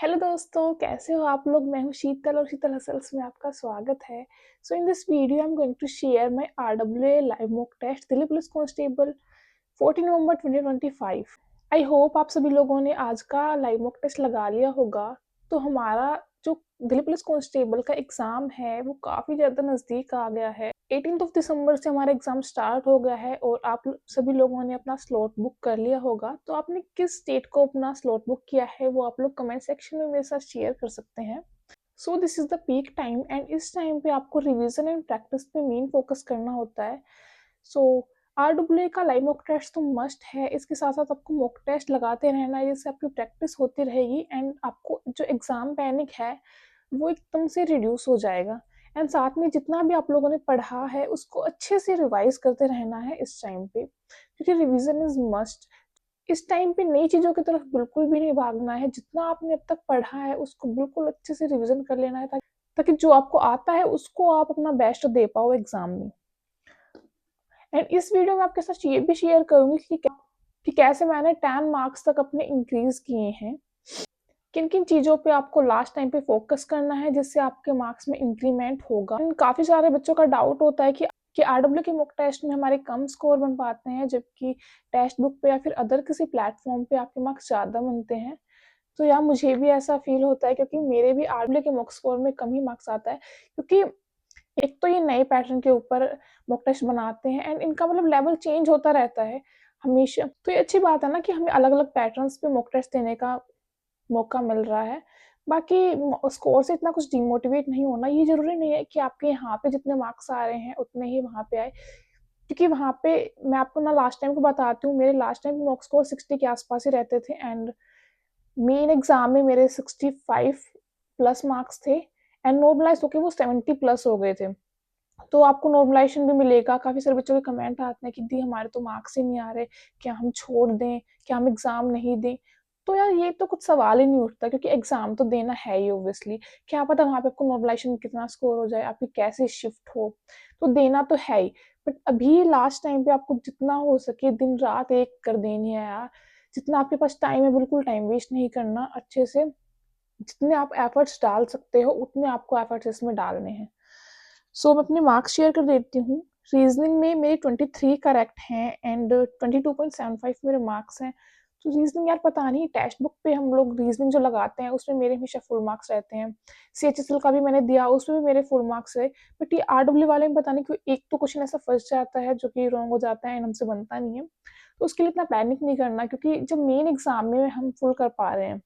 Hello दोस्तों, कैसे हो आप लोग। मैं हूँ शीतल और शीतल हसल्स में आपका स्वागत है। So in this video I am going to share my RWA live mock test Delhi police constable 14 November 2025। I hope आप सभी लोगों ने आज का लाइव मॉक टेस्ट लगा लिया होगा। तो हमारा जो दिल्ली पुलिस कांस्टेबल का एग्ज़ाम है वो काफ़ी ज़्यादा नज़दीक आ गया है। 18 दिसंबर से हमारा एग्ज़ाम स्टार्ट हो गया है और आप सभी लोगों ने अपना स्लॉट बुक कर लिया होगा। तो आपने किस डेट को अपना स्लॉट बुक किया है वो आप लोग कमेंट सेक्शन में मेरे साथ शेयर कर सकते हैं। So this is the peak time and इस टाइम पे आपको रिवीजन एंड प्रैक्टिस पे मेन फोकस करना होता है। सो आरडब्ल्यूए का लाइव मॉक टेस्ट तो मस्ट है। इसके साथ साथ आपको मॉक टेस्ट लगाते रहना है जिससे आपकी प्रैक्टिस होती रहेगी एंड आपको जो एग्ज़ाम पैनिक है वो एकदम से रिड्यूस हो जाएगा। एंड साथ में जितना भी आप लोगों ने पढ़ा है उसको अच्छे से रिवाइज करते रहना है इस टाइम पे, क्योंकि रिवीजन इज मस्ट। इस टाइम पे नई चीज़ों की तरफ बिल्कुल भी नहीं भागना है। जितना आपने अब तक पढ़ा है उसको बिल्कुल अच्छे से रिवीजन कर लेना है ताकि जो आपको आता है उसको आप अपना बेस्ट दे पाओ एग्जाम में। एंड इस वीडियो में आपके साथ ये भी शेयर करूंगी कि कैसे मैंने 10 मार्क्स तक अपने इंक्रीज किए हैं, किन किन चीज़ों पे आपको लास्ट टाइम पे फोकस करना है जिससे आपके मार्क्स में इंक्रीमेंट होगा। काफ़ी सारे बच्चों का डाउट होता है कि आरडब्ल्यू के मॉक टेस्ट में हमारे कम स्कोर बन पाते हैं जबकि टेक्स्ट बुक पे या फिर अदर किसी प्लेटफॉर्म पे आपके मार्क्स ज़्यादा बनते हैं। तो यार मुझे भी ऐसा फील होता है क्योंकि मेरे भी आरडब्ल्यू के मॉक स्कोर में कम ही मार्क्स आता है, क्योंकि एक तो ये नए पैटर्न के ऊपर मॉक टेस्ट बनाते हैं एंड इनका मतलब लेवल चेंज होता रहता है हमेशा। तो ये अच्छी बात है ना कि हमें अलग अलग पैटर्न्स पे मॉक टेस्ट देने का मौका मिल रहा है। बाकी स्कोर से इतना कुछ डिमोटिवेट नहीं होना। ये ज़रूरी नहीं है कि आपके यहाँ पे जितने मार्क्स आ रहे हैं उतने ही वहाँ पे आए, क्योंकि वहाँ पे मैं आपको ना लास्ट टाइम को बताती हूँ। मेरे लास्ट टाइम मॉक स्कोर 60 के आसपास ही रहते थे एंड मेन एग्जाम में मेरे 65 प्लस मार्क्स थे एंड नॉर्मलाइज होके वो 70 प्लस हो गए थे। तो आपको नॉर्मलाइजेशन भी मिलेगा। काफ़ी सारे बच्चों के कमेंट आते हैं कि दी हमारे तो मार्क्स ही नहीं आ रहे, क्या हम छोड़ दें, क्या हम एग्ज़ाम नहीं दें। तो यार ये तो कुछ सवाल ही नहीं उठता, क्योंकि एग्ज़ाम तो देना है ही ऑब्वियसली। क्या पता वहाँ पे आपको नॉर्मलाइजेशन में कितना स्कोर हो जाए, आपकी कैसे शिफ्ट हो, तो देना तो है ही। बट अभी लास्ट टाइम पे आपको जितना हो सके दिन रात एक कर देनी है यार। जितना आपके पास टाइम है बिल्कुल टाइम वेस्ट नहीं करना, अच्छे से जितने आप एफर्ट्स डाल सकते हो उतने आपको एफर्ट्स इसमें डालने हैं। सो मैं अपने मार्क्स शेयर कर देती हूँ। रीजनिंग में मेरे 23 करेक्ट हैं एंड 22.75 मेरे मार्क्स हैं। तो रीजनिंग यार पता नहीं, टेक्स्ट बुक पे हम लोग रीजनिंग जो लगाते हैं उसमें मेरे हमेशा फुल मार्क्स रहते हैं। CHSL का भी मैंने दिया, उसमें भी मेरे फुल मार्क्स है। बट ये RW वाले में पता नहीं क्यों एक तो क्वेश्चन ऐसा फंस जाता है जो कि रॉन्ग हो जाता है एंड हमसे बनता नहीं है। तो उसके लिए इतना पैनिक नहीं करना, क्योंकि जब मेन एग्जाम में हम फुल कर पा रहे हैं,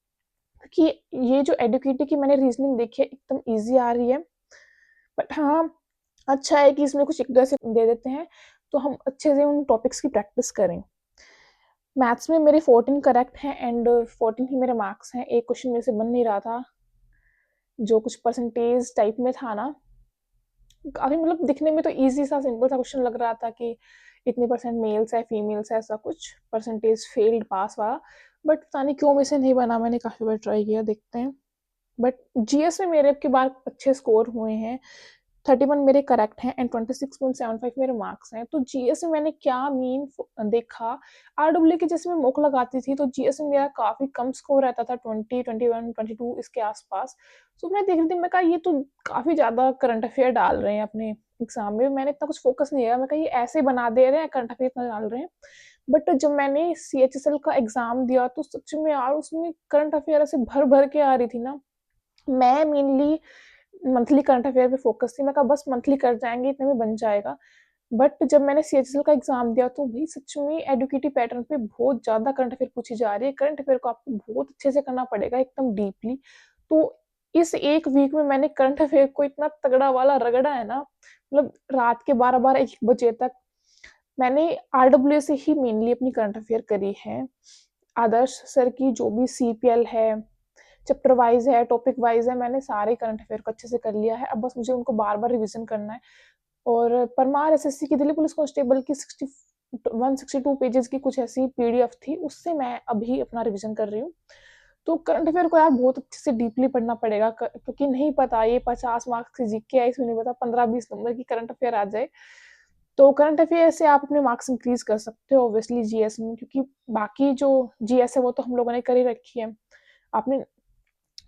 क्योंकि ये जो एडुकेटी की मैंने रीजनिंग देखी है एकदम ईजी आ रही है। बट हाँ, अच्छा है कि इसमें कुछ एक तरह से दे देते हैं तो हम अच्छे से उन टॉपिक्स की प्रैक्टिस करें। मैथ्स में मेरे 14 करेक्ट हैं एंड 14 ही मेरे मार्क्स हैं। एक क्वेश्चन मेरे से बन नहीं रहा था जो कुछ परसेंटेज टाइप में था ना, काफ़ी मतलब दिखने में तो इजी सा सिंपल सा क्वेश्चन लग रहा था कि इतनी परसेंट मेल्स है फीमेल्स है, ऐसा कुछ परसेंटेज फेल्ड पास वाला। बट पता नहीं क्यों मेरे से नहीं बना, मैंने काफ़ी बार ट्राई किया, देखते हैं। बट GS में मेरे अब की बार अच्छे स्कोर हुए हैं। 31 मेरे करेक्ट हैं एंड 26.75 मेरे मार्क्स हैं। तो GS में मैंने क्या मीन देखा, RW की जैसे मैं मॉक लगाती थी तो GS में मेरा काफ़ी कम स्कोर रहता था, 20, 21, 22 इसके आसपास। तो मैं देख रही थी, मैं कहा ये तो काफ़ी ज़्यादा करंट अफेयर डाल रहे हैं अपने एग्जाम में। मैंने इतना कुछ फोकस नहीं किया, मैं कहा ये ऐसे बना दे रहे हैं, करंट अफेयर इतना डाल रहे हैं। बट जब मैंने CHSL का एग्जाम दिया तो सच में यार उसमें करंट अफेयर ऐसे भर भर के आ रही थी ना। मैं मेनली मंथली करंट अफेयर पे फोकस थी, मैं कहा बस मंथली कर जाएंगे, इतने में बन जाएगा। बट जब मैंने CHSL का एग्जाम दिया तो भाई सच में एडुकेटिव पैटर्न पे बहुत ज़्यादा करंट अफेयर पूछी जा रही है। करंट अफेयर को आपको बहुत अच्छे से करना पड़ेगा, एकदम डीपली। तो इस एक वीक में मैंने करंट अफेयर को इतना तगड़ा वाला रगड़ा है ना, मतलब रात के 12-12 1 बजे तक मैंने RW से ही मेनली अपनी करंट अफेयर करी है। आदर्श सर की जो भी CPL है, चैप्टर वाइज है, टॉपिक वाइज है, मैंने सारे करंट अफेयर को अच्छे से कर लिया है। अब बस मुझे उनको बार बार रिवीजन करना है। और परमार SSC की दिल्ली पुलिस कांस्टेबल की 162 पेजेस की कुछ ऐसी PDF थी, उससे मैं अभी अपना रिवीजन कर रही हूँ। तो करंट अफेयर को यार बहुत अच्छे से डीपली पढ़ना पड़ेगा, क्योंकि नहीं पता ये 50 मार्क्स की GK है, इसमें नहीं पता 15-20 नंबर की करंट अफेयर आ जाए। तो करंट अफेयर से आप अपने मार्क्स इंक्रीज कर सकते हो ऑब्वियसली GS में, क्योंकि बाकी जो GS है वो तो हम लोगों ने कर ही रखी है। आपने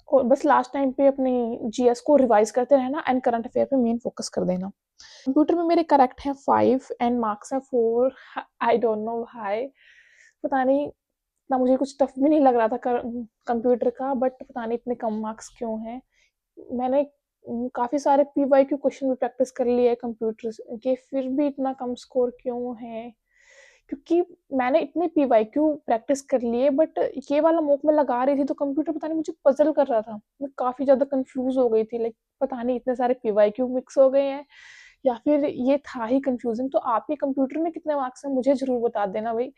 और बस लास्ट टाइम पे अपनी जीएस को रिवाइज करते रहना एंड करंट अफेयर पे मेन फोकस कर देना। कंप्यूटर में मेरे करेक्ट हैं 5 एंड मार्क्स हैं 4। आई डोंट नो व्हाई, पता नहीं, इतना मुझे कुछ टफ भी नहीं लग रहा था कंप्यूटर का, बट पता नहीं इतने कम मार्क्स क्यों हैं। मैंने काफ़ी सारे पीवाईक्यू क्वेश्चन भी प्रैक्टिस कर लिए हैं कंप्यूटर के, फिर भी इतना कम स्कोर क्यों है? क्योंकि मैंने इतने पीवाईक्यू प्रैक्टिस कर लिए, बट ये वाला मॉक मैं लगा रही थी तो कंप्यूटर पता नहीं मुझे पजल कर रहा था। मैं काफ़ी ज़्यादा कंफ्यूज हो गई थी, लाइक पता नहीं इतने सारे पीवाईक्यू मिक्स हो गए हैं या फिर ये था ही कंफ्यूजिंग। तो आपके कंप्यूटर में कितने मार्क्स हैं मुझे ज़रूर बता देना भाई।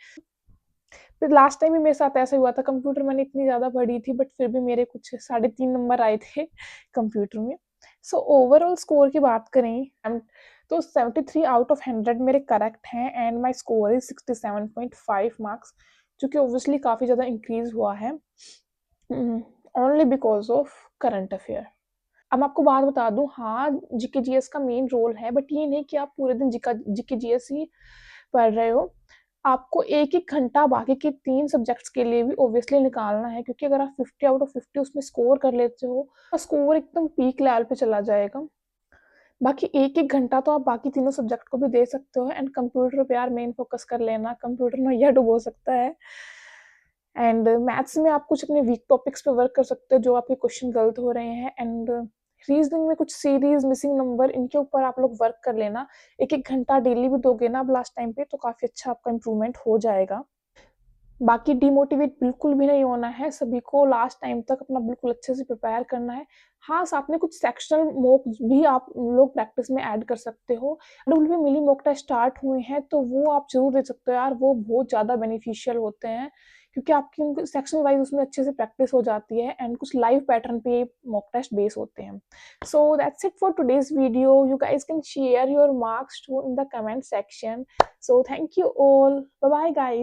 फिर लास्ट टाइम भी मेरे साथ ऐसा हुआ था, कंप्यूटर मैंने इतनी ज़्यादा पढ़ी थी बट फिर भी मेरे कुछ 3.5 नंबर आए थे कंप्यूटर में। सो ओवरऑल स्कोर की बात करें तो 73 आउट ऑफ 100 मेरे करेक्ट हैं and my score is 67.5 marks, जो कि ऑब्वियसली काफ़ी ज़्यादा इंक्रीज हुआ है only because of current affair. अब मैं आपको बात बता दूं, हाँ जीके जीएस का मेन रोल है, बट ये नहीं कि आप पूरे दिन जीके जीएस ही पढ़ रहे हो। आपको एक एक घंटा बाकी के 3 सब्जेक्ट्स के लिए भी ऑब्वियसली निकालना है, क्योंकि अगर आप 50 आउट ऑफ 50 उसमें स्कोर कर लेते हो तो स्कोर एकदम पीक लेवल पे चला जाएगा। बाकी एक एक घंटा तो आप बाकी तीनों सब्जेक्ट को भी दे सकते हो एंड कंप्यूटर पे यार मेन फोकस कर लेना, कंप्यूटर नैया डुबो सकता है। एंड मैथ्स में आप कुछ अपने वीक टॉपिक्स पे वर्क कर सकते हो जो आपके क्वेश्चन गलत हो रहे हैं, एंड रीजनिंग में कुछ सीरीज मिसिंग नंबर इनके ऊपर आप लोग वर्क कर लेना। एक एक घंटा डेली भी दोगे ना अब लास्ट टाइम पे तो काफ़ी अच्छा आपका इम्प्रूवमेंट हो जाएगा। बाकी डिमोटिवेट बिल्कुल भी नहीं होना है, सभी को लास्ट टाइम तक अपना बिल्कुल अच्छे से प्रिपेयर करना है। हाँ, साथ में कुछ सेक्शनल मॉक भी आप लोग प्रैक्टिस में ऐड कर सकते हो। डब्ल्यू में मिली मॉक टेस्ट स्टार्ट हुए हैं तो वो आप जरूर दे सकते हो यार, वो बहुत ज़्यादा बेनिफिशियल होते हैं क्योंकि आपकी उनके सेक्शन वाइज उसमें अच्छे से प्रैक्टिस हो जाती है एंड कुछ लाइव पैटर्न पे मॉक टेस्ट बेस होते हैं। So that's it for today's video. You guys can share your marks too in the comment section. So thank you all, bye bye guys.